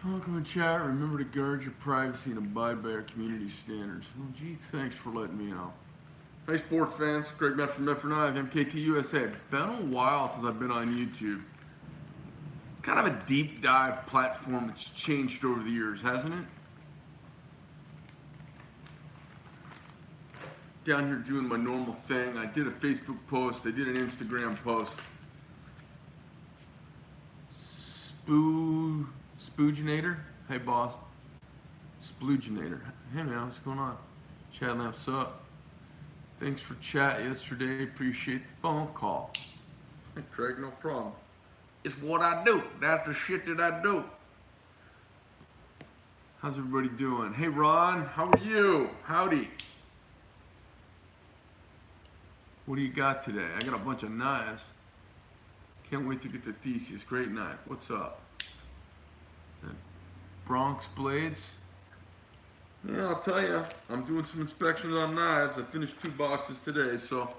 Welcome to chat. Remember to guard your privacy and abide by our community standards. Well, gee, thanks for letting me know. Hey, sports fans. Greg Medford from Medford MKT USA. Been a while since I've been on YouTube. It's kind of a deep dive platform that's changed over the years, hasn't it? Down here doing my normal thing. I did a Facebook post. I did an Instagram post. Spooginator? Hey, boss. Splooginator. Hey, man, what's going on? Chad Lamps up. Thanks for chat yesterday. Appreciate the phone call. Hey, Craig, no problem. It's what I do. That's the shit that I do. How's everybody doing? Hey, Ron, how are you? Howdy. What do you got today? I got a bunch of knives. Can't wait to get the Theseus. Great knife. What's up? Bronx blades. Yeah, I'll tell you, I'm doing some inspections on knives. I finished 2 boxes today, so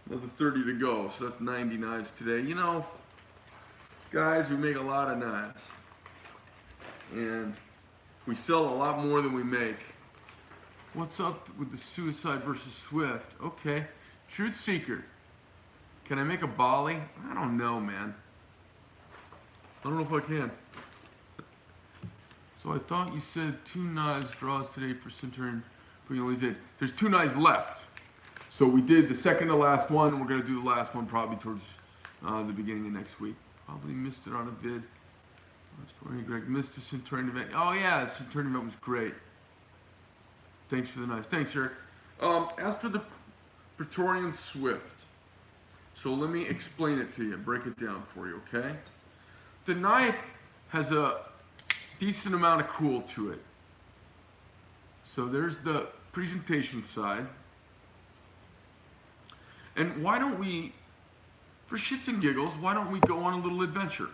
another 30 to go. So that's 90 knives today. You know, guys, we make a lot of knives, and we sell a lot more than we make. What's up with the Suicide versus Swift? Okay, Truth Seeker. Can I make a volley? I don't know, man. I don't know if I can. So I thought you said 2 knives draws today for Centurion, but you only did. There's 2 knives left. So we did the second to last one, and we're gonna do the last one probably towards the beginning of next week. Probably missed it on a vid. Greg missed the Centurion event. Oh yeah, the Centurion event was great. Thanks for the knives. Thanks, Eric. As for the Praetorian Swift, so let me explain it to you, break it down for you, okay? The knife has a decent amount of cool to it. So there's the presentation side. And why don't we, for shits and giggles, why don't we go on a little adventure?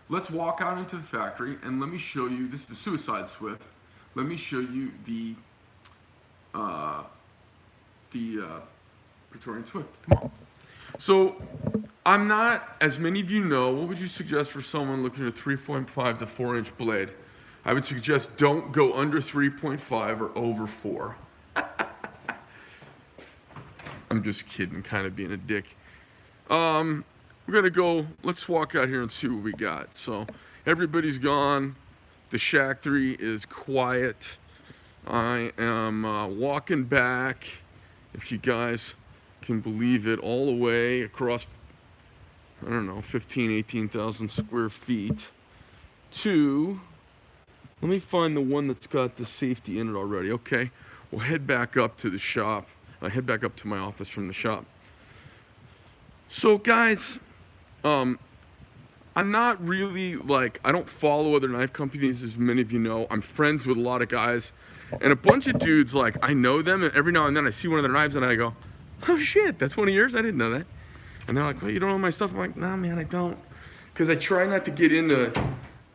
Let's walk out into the factory and let me show you, this is the Suicide Swift. Let me show you the Praetorian Swift. Come on. So I'm not, as many of you know, what would you suggest for someone looking at a 3.5 to 4 inch blade? I would suggest don't go under 3.5 or over 4. I'm just kidding, kind of being a dick. We're gonna go, let's walk out here and see what we got. So everybody's gone. The Shack 3 is quiet. I am walking back, if you guys can believe it, all the way across, I don't know, 18,000 square feet to, let me find the one that's got the safety in it already. Okay, we'll head back up to the shop. I head back up to my office from the shop. So guys, I'm not really like, I don't follow other knife companies, as many of you know. I'm friends with a lot of guys, and a bunch of dudes, like, I know them, and every now and then I see one of their knives and I go, oh shit, that's one of yours? I didn't know that. And they're like, well, you don't know my stuff? I'm like, nah, man, I don't. Because I try not to get into,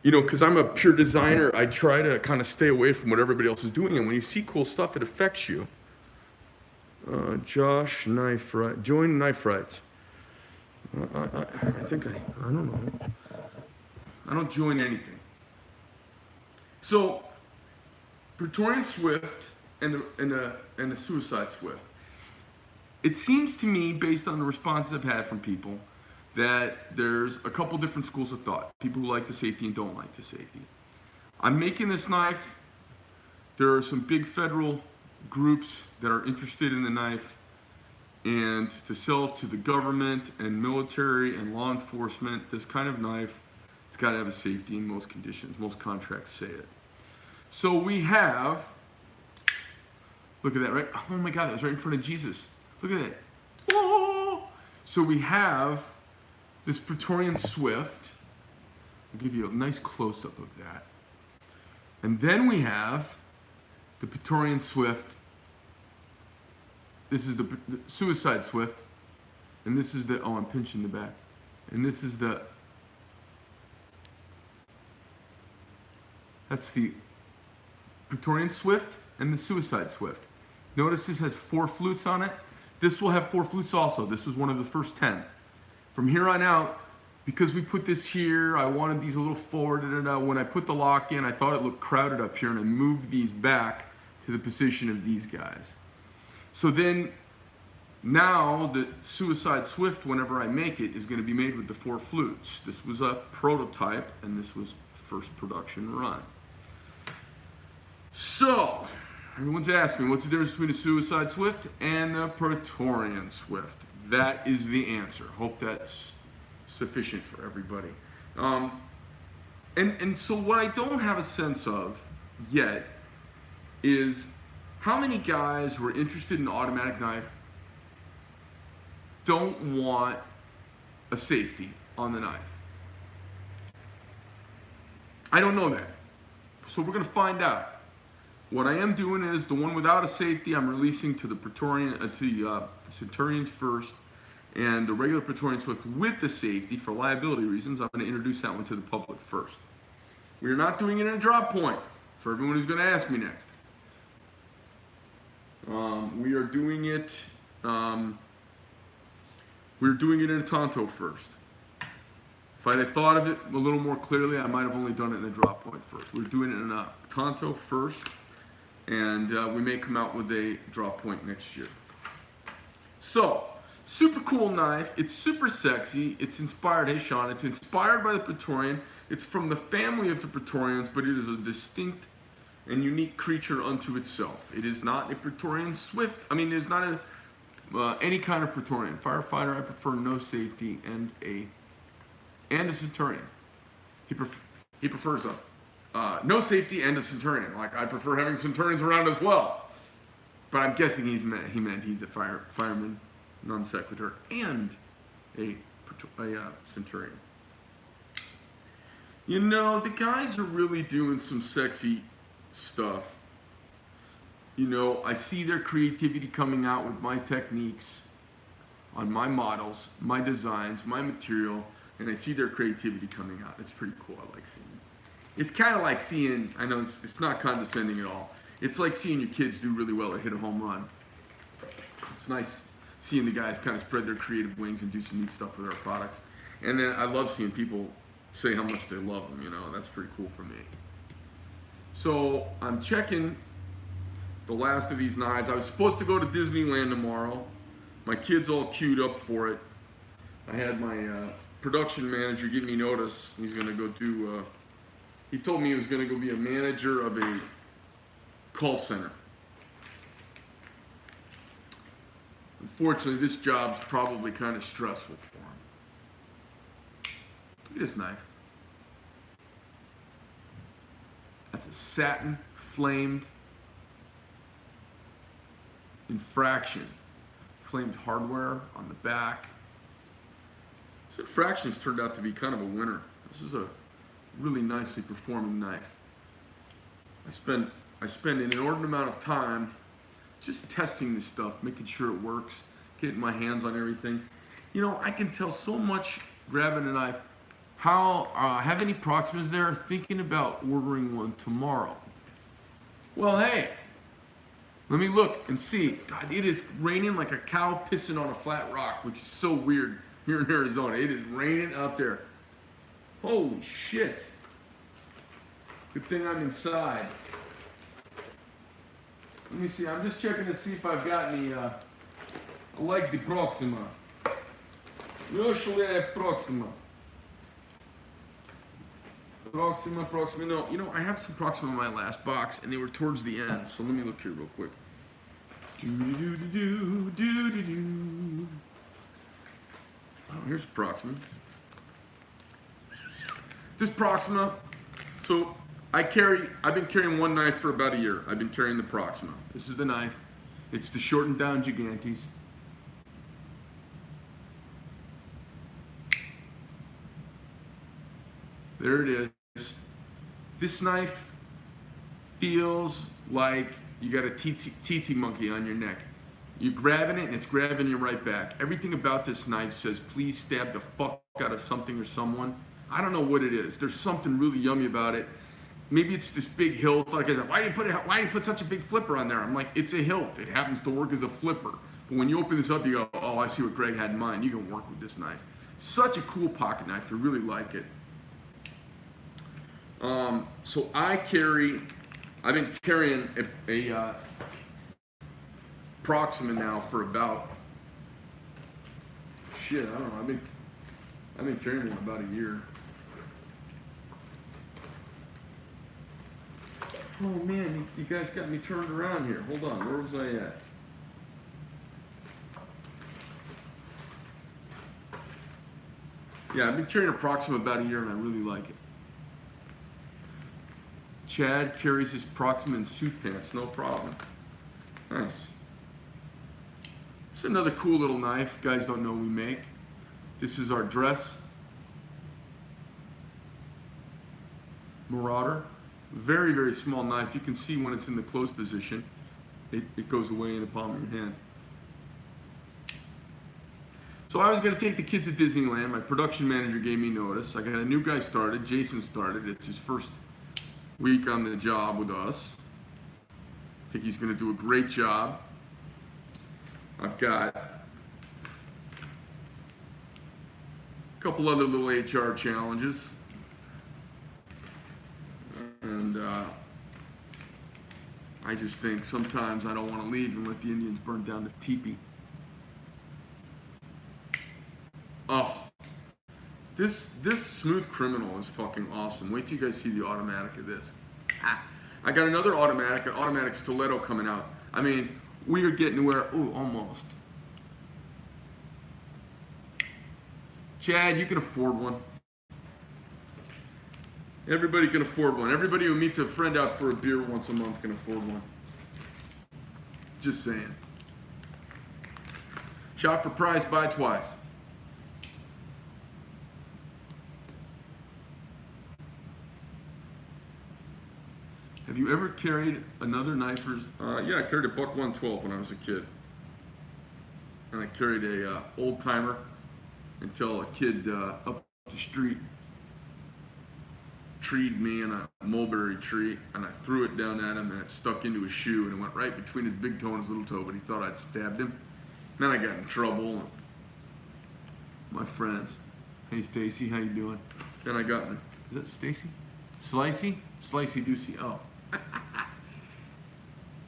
you know, because I'm a pure designer, I try to kind of stay away from what everybody else is doing. And when you see cool stuff, it affects you. Josh Knife Right, join Knife Rights. I think I don't know. I don't join anything. So, Praetorian Swift and the Suicide Swift. It seems to me, based on the responses I've had from people, that there's a couple different schools of thought. People who like the safety and don't like the safety. I'm making this knife. There are some big federal groups that are interested in the knife, and to sell to the government and military and law enforcement, this kind of knife, it's got to have a safety in most conditions. Most contracts say it. So we have, look at that, right? Oh my God, that was right in front of Jesus. Look at that. Oh! So we have this Praetorian Swift. I'll give you a nice close-up of that. And then we have the Praetorian Swift. This is the Suicide Swift. And this is the, oh, I'm pinching the back. And this is the, that's the Praetorian Swift and the Suicide Swift. Notice this has 4 flutes on it. This will have 4 flutes also. This was one of the first 10. From here on out, because we put this here, I wanted these a little forward. When I put the lock in, I thought it looked crowded up here, and I moved these back to the position of these guys. So then, now the Suicide Swift, whenever I make it, is going to be made with the 4 flutes. This was a prototype, and this was first production run. So, everyone's asking, what's the difference between a Suicide Swift and a Praetorian Swift? That is the answer. Hope that's sufficient for everybody. And so what I don't have a sense of yet is how many guys who are interested in an automatic knife don't want a safety on the knife. I don't know that. So we're going to find out. What I am doing is the one without a safety I'm releasing to the Centurions first, and the regular Praetorian Swift with the safety for liability reasons, I'm going to introduce that one to the public first. We are not doing it in a drop point for everyone who's going to ask me next. We are doing it in a Tonto first. If I had thought of it a little more clearly, I might have only done it in a drop point first. We're doing it in a Tonto first, and we may come out with a drop point next year. So, super cool knife. It's super sexy. It's inspired, hey Sean, it's inspired by the Praetorian. It's from the family of the Praetorians, but it is a distinct and unique creature unto itself. It is not a Praetorian Swift. I mean, there's not any kind of Praetorian. Firefighter, I prefer no safety and a Centurion. He prefers no safety and a Centurion. Like, I prefer having Centurions around as well. But I'm guessing he meant he's a fireman, non sequitur, and a Centurion. You know, the guys are really doing some sexy stuff. You know, I see their creativity coming out with my techniques on my models, my designs, my material, and I see their creativity coming out. It's pretty cool. I like seeing it. It's kind of like seeing, I know it's not condescending at all. It's like seeing your kids do really well or hit a home run. It's nice seeing the guys kind of spread their creative wings and do some neat stuff with our products. And then I love seeing people say how much they love them, you know. That's pretty cool for me. So I'm checking the last of these knives. I was supposed to go to Disneyland tomorrow. My kid's all queued up for it. I had my production manager give me notice. He's going to go do, he told me he was going to go be a manager of a call center. Unfortunately, this job's probably kind of stressful for him. Look at this knife. That's a satin flamed infraction. Flamed hardware on the back. This infraction's turned out to be kind of a winner. This is a really nicely performing knife. I spend an inordinate amount of time just testing this stuff, making sure it works, getting my hands on everything. You know, I can tell so much grabbing a knife. Have any Proximas there? Thinking about ordering one tomorrow. Well, hey, let me look and see. God, it is raining like a cow pissing on a flat rock, which is so weird here in Arizona. It is raining out there. Holy shit. Good thing I'm inside. Let me see. I'm just checking to see if I've got any. I like the Proxima. Usually I have Proxima. Proxima. No, you know, I have some Proxima in my last box, and they were towards the end. So let me look here real quick. Oh, here's a Proxima. This Proxima. So I've been carrying one knife for about a year. I've been carrying the Proxima. This is the knife. It's the shortened down Gigantes. There it is. This knife feels like you got a TT monkey on your neck. You're grabbing it and it's grabbing you right back. Everything about this knife says, please stab the fuck out of something or someone. I don't know what it is. There's something really yummy about it. Maybe it's this big hilt. Like I said, why do you put such a big flipper on there? I'm like, it's a hilt. It happens to work as a flipper. But when you open this up, you go, oh, I see what Greg had in mind. You can work with this knife. Such a cool pocket knife. I really like it. So I've been carrying a Proxima now for about, shit, I don't know, I've been carrying it about a year. Oh man, you guys got me turned around here. Hold on, where was I at? Yeah, I've been carrying a Proxima about a year and I really like it. Chad carries his Proxima in suit pants, no problem. Nice. It's another cool little knife. You guys don't know we make. This is our Dress Marauder. Very, very small knife. You can see when it's in the closed position, it goes away in the palm of your hand. So I was going to take the kids to Disneyland. My production manager gave me notice. I got a new guy started. Jason started. It's his first week on the job with us. I think he's going to do a great job. I've got a couple other little HR challenges. And I just think sometimes I don't want to leave and let the Indians burn down the teepee. Oh, this Smooth Criminal is fucking awesome. Wait till you guys see the automatic of this. I got another automatic, an automatic stiletto coming out. I mean, we are getting to where, ooh, almost. Chad, you can afford one. Everybody can afford one. Everybody who meets a friend out for a beer once a month can afford one. Just saying. Shop for price, buy twice. Have you ever carried another knife? Yeah, I carried a Buck 112 when I was a kid. And I carried a old timer until a kid up the street treed me in a mulberry tree, and I threw it down at him, and it stuck into his shoe, and it went right between his big toe and his little toe, but he thought I'd stabbed him. Then I got in trouble. And my friends, hey Stacy, how you doing? Then I got in, is that Stacy? Slicey? Slicey Doocy, oh.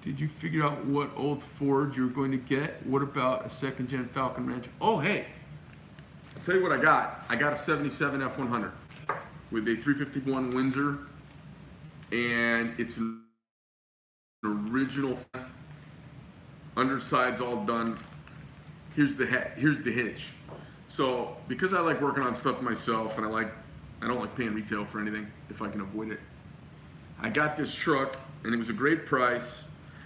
Did you figure out what old Ford you're going to get? What about a second gen Falcon Ranch? Oh, hey, I'll tell you what I got. I got a 77 F100 with a 351 Windsor, and it's an original, underside's all done. Here's the hitch. So because I like working on stuff myself, and I don't like paying retail for anything if I can avoid it, I got this truck, and it was a great price.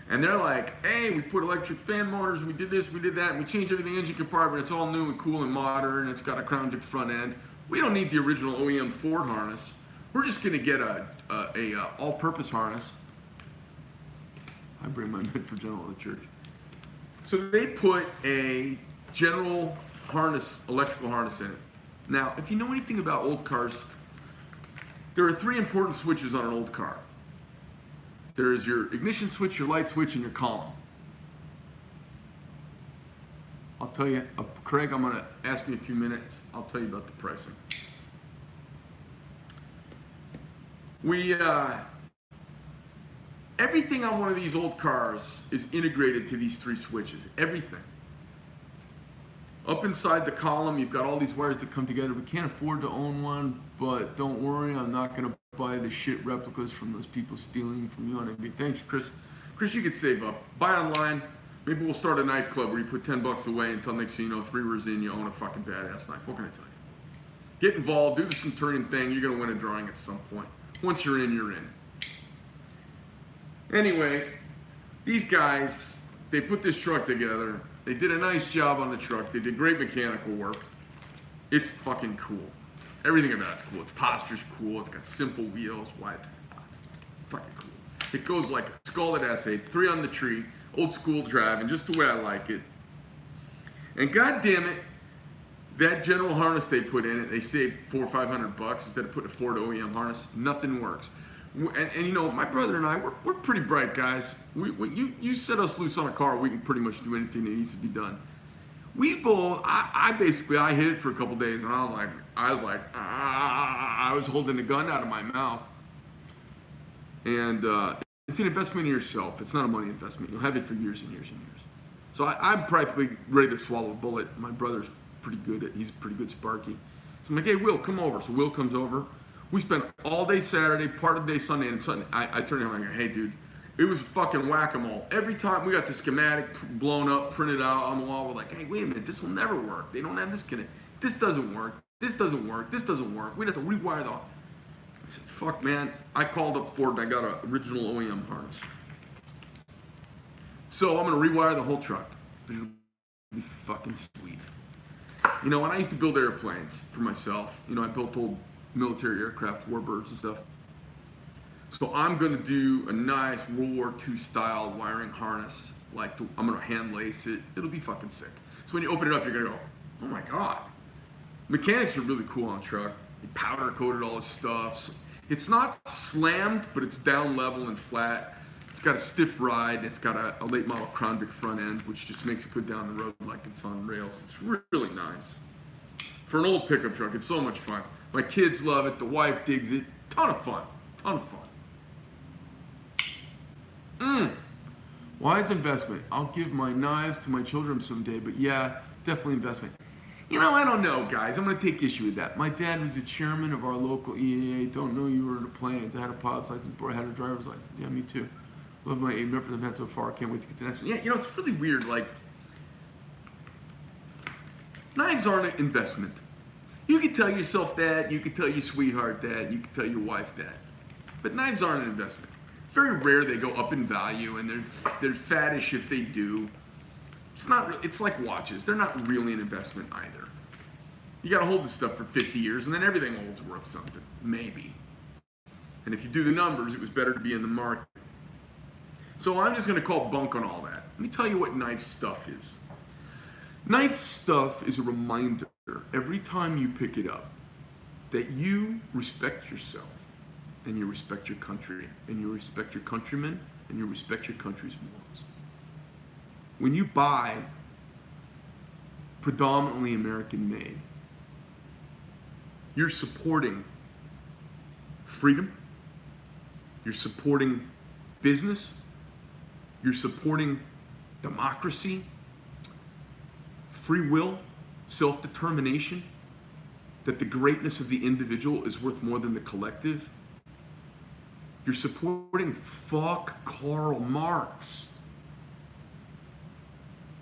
And they're like, hey, we put electric fan motors, we did this, we did that, and we changed everything, engine compartment, it's all new and cool and modern, and it's got a crown jig front end. We don't need the original OEM Ford harness. We're just gonna get a all-purpose harness. I bring my Medford General to church. So they put a general harness, electrical harness in it. Now, if you know anything about old cars, there are three important switches on an old car. There is your ignition switch, your light switch, and your column. I'll tell you, Craig, I'm gonna ask me a few minutes. I'll tell you about the pricing. Everything on one of these old cars is integrated to these three switches, everything. Up inside the column, you've got all these wires that come together. We can't afford to own one, but don't worry, I'm not gonna buy the shit replicas from those people stealing from you on eBay. Thanks, Chris. Chris, you could save up. Buy online. Maybe we'll start a knife club where you put 10 bucks away until next thing you know, 3 years in, you own a fucking badass knife. What can I tell you? Get involved, do the Centurion thing. You're gonna win a drawing at some point. Once you're in, you're in. Anyway, these guys, they put this truck together. They did a nice job on the truck. They did great mechanical work. It's fucking cool. Everything about it's cool. Its posture's cool. It's got simple wheels, wide fucking cool. It goes like a Scarlet S8, 3 on the tree, old school driving, just the way I like it. And god damn it, that general harness they put in it, they saved $400 or $500 instead of putting a Ford OEM harness. Nothing works. And you know, my brother and I, we're pretty bright guys. You set us loose on a car, we can pretty much do anything that needs to be done. We both, I basically, I hit it for a couple days, and I was holding a gun out of my mouth. And it's an investment in yourself. It's not a money investment. You'll have it for years and years and years. So I'm practically ready to swallow a bullet. My brother's he's a pretty good Sparky. So I'm like, hey, Will, come over. So Will comes over. We spent all day Saturday, part of the day Sunday, and Sunday. I turned to him and I go, hey, dude, it was fucking whack-a-mole. Every time we got the schematic blown up, printed out on the wall, we're like, hey, wait a minute, this will never work. They don't have this connect. This doesn't work. This doesn't work. This doesn't work. We'd have to rewire the. I said, fuck, man. I called up Ford and I got an original OEM harness. So I'm going to rewire the whole truck. It'll be fucking sweet. You know, when I used to build airplanes for myself, you know, I built old military aircraft, warbirds and stuff. So I'm going to do a nice World War II style wiring harness. I'm going to hand lace it. It'll be fucking sick. So when you open it up, you're going to go, oh my God. Mechanics are really cool on the truck. They powder coated all this stuff. It's not slammed, but it's down level and flat. It's got a stiff ride. It's got a late model Crown Vic front end, which just makes it go down the road like it's on rails. It's really nice. For an old pickup truck, it's so much fun. My kids love it. The wife digs it. Ton of fun. Wise investment. I'll give my knives to my children someday, but yeah, definitely investment. You know, I don't know, guys. I'm going to take issue with that. My dad was the chairman of our local EAA. Don't know you were in the planes. I had a pilot's license before I had a driver's license. Yeah, me too. Love my Medford I've had so far. Can't wait to get to the next one. Yeah, you know, it's really weird. Like, knives aren't an investment. You can tell yourself that. You can tell your sweetheart that. You can tell your wife that. But knives aren't an investment. It's very rare they go up in value, and they're faddish if they do. It's not. It's like watches. They're not really an investment either. You got to hold this stuff for 50 years, and then everything old's worth something, maybe. And if you do the numbers, it was better to be in the market. So I'm just going to call bunk on all that. Let me tell you what knife stuff is. Knife stuff is a reminder every time you pick it up that you respect yourself, and you respect your country, and you respect your countrymen, and you respect your country's morals. When you buy predominantly American made, you're supporting freedom, you're supporting business, you're supporting democracy, free will, self-determination, that the greatness of the individual is worth more than the collective. You're supporting fuck Karl Marx.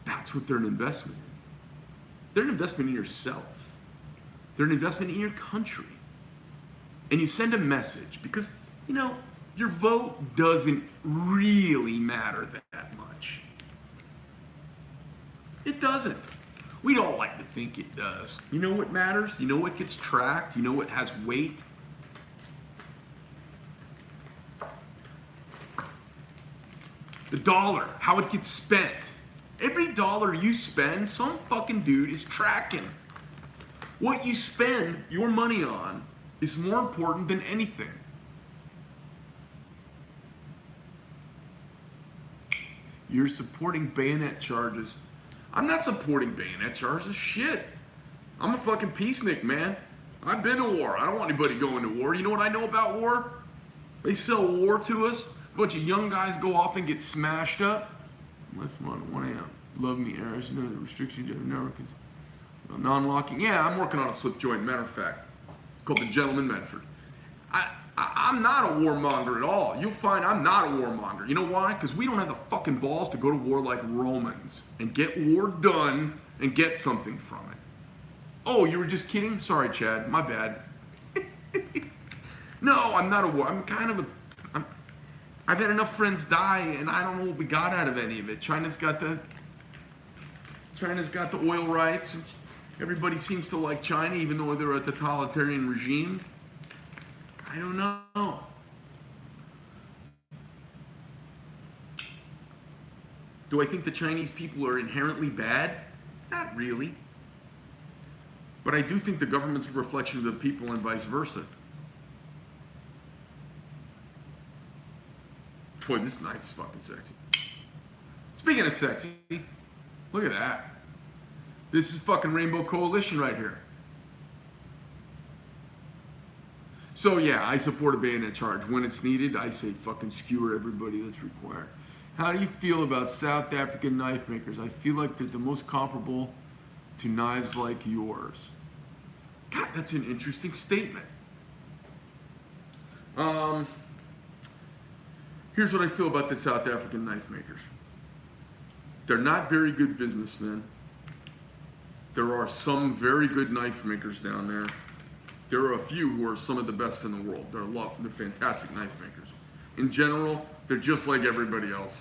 That's what they're an investment in. They're an investment in yourself. They're an investment in your country. And you send a message because, you know, your vote doesn't really matter that much. It doesn't. We don't like to think it does. You know what matters? You know what gets tracked? You know what has weight? The dollar, how it gets spent. Every dollar you spend, some fucking dude is tracking. What you spend your money on is more important than anything. You're supporting bayonet charges. I'm not supporting bayonet charges. Shit. I'm a fucking peacenik, man. I've been to war. I don't want anybody going to war. You know what I know about war? They sell war to us. A bunch of young guys go off and get smashed up. Left on 1 a.m. Love me, Aris. You know the restrictions of Americans. Non-locking. Yeah, I'm working on a slip joint. Matter of fact, it's called the Gentleman Medford. I'm not a warmonger at all. You'll find I'm not a warmonger. You know why? Because we don't have the fucking balls to go to war like Romans and get war done and get something from it. Oh, you were just kidding? Sorry, Chad. My bad. No, I'm not a war. I'm kind of a. I've had enough friends die, and I don't know what we got out of any of it. China's got the oil rights. And everybody seems to like China, even though they're a totalitarian regime. I don't know. Do I think the Chinese people are inherently bad? Not really. But I do think the government's a reflection of the people and vice versa. Boy, this knife is fucking sexy. Speaking of sexy, look at that. This is fucking Rainbow Coalition right here. So yeah, I support a bayonet charge. When it's needed, I say fucking skewer everybody that's required. How do you feel about South African knife makers? I feel like they're the most comparable to knives like yours. God, that's an interesting statement. Here's what I feel about the South African knife makers. They're not very good businessmen. There are some very good knife makers down there. There are a few who are some of the best in the world. They're fantastic knife makers. In general, they're just like everybody else.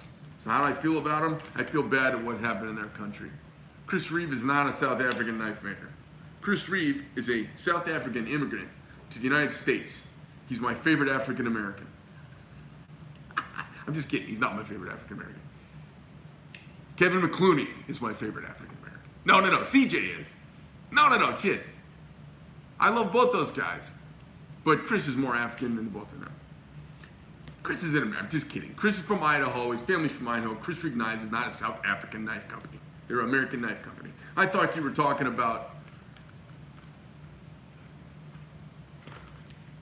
So how do I feel about them? I feel bad at what happened in their country. Chris Reeve is not a South African knife maker. Chris Reeve is a South African immigrant to the United States. He's my favorite African American. I'm just kidding, he's not my favorite African American. Kevin McClooney is my favorite African American. No, CJ is. No, shit. I love both those guys. But Chris is more African than both of them. Chris is in America, I'm just kidding. Chris is from Idaho, his family's from Idaho. Chris Reeve Knives is not a South African knife company. They're an American knife company. I thought you were talking about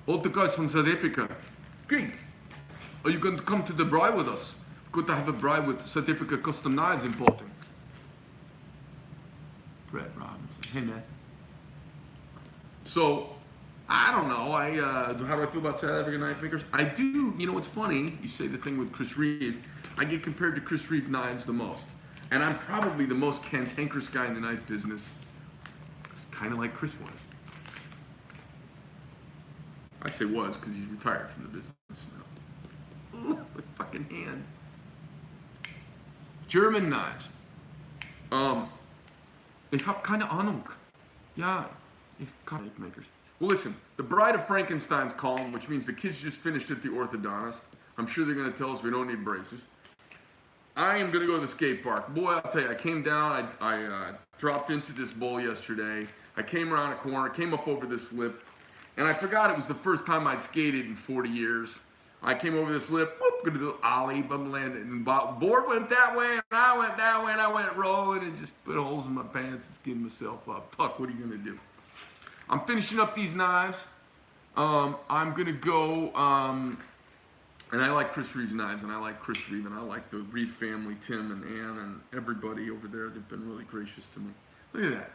all the guys from South Africa. Great. Are you going to come to the braai with us? We're going to have a braai with South Africa custom knives importing. Brett Robinson. Hey, man. So, I don't know. How do I feel about South African knife makers? I do. You know what's funny? You say the thing with Chris Reeve. I get compared to Chris Reeve knives the most. And I'm probably the most cantankerous guy in the knife business. It's kind of like Chris was. I say was because he's retired from the business now. Ooh, my fucking hand. German knives. They have kind of Ahnung. Yeah, knife makers. Well, listen, the Bride of Frankenstein's calling, which means the kids just finished at the orthodontist. I'm sure they're going to tell us we don't need braces. I am going to go to the skate park. Boy, I'll tell you, I came down, I dropped into this bowl yesterday. I came around a corner, came up over this lip, and I forgot it was the first time I'd skated in 40 years. I came over this lip, whoop, gonna do ollie, bum landed, and board went that way, and I went that way, and I went rolling, and just put holes in my pants and skinned myself up. Tuck, what are you gonna do? I'm finishing up these knives. I'm gonna go, and I like Chris Reeve's knives, and I like Chris Reeve, and I like the Reeve family, Tim and Ann, and everybody over there. They've been really gracious to me. Look at that.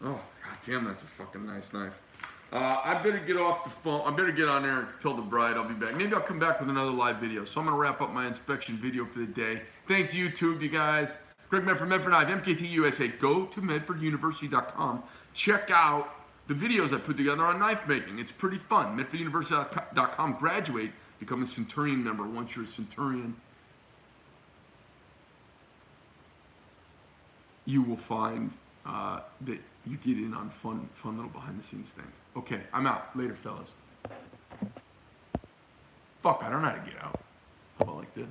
Oh, god damn, that's a fucking nice knife. I better get off the phone. I better get on there and tell the bride I'll be back. Maybe I'll come back with another live video. So I'm going to wrap up my inspection video for the day. Thanks, YouTube, you guys. Greg Medford, Medford Knife, MKT USA. Go to medforduniversity.com. Check out the videos I put together on knife making. It's pretty fun. medforduniversity.com. Graduate. Become a Centurion member. Once you're a Centurion, you will find that you get in on fun little behind the scenes things. Okay, I'm out. Later, fellas. Fuck, I don't know how to get out. How about like this?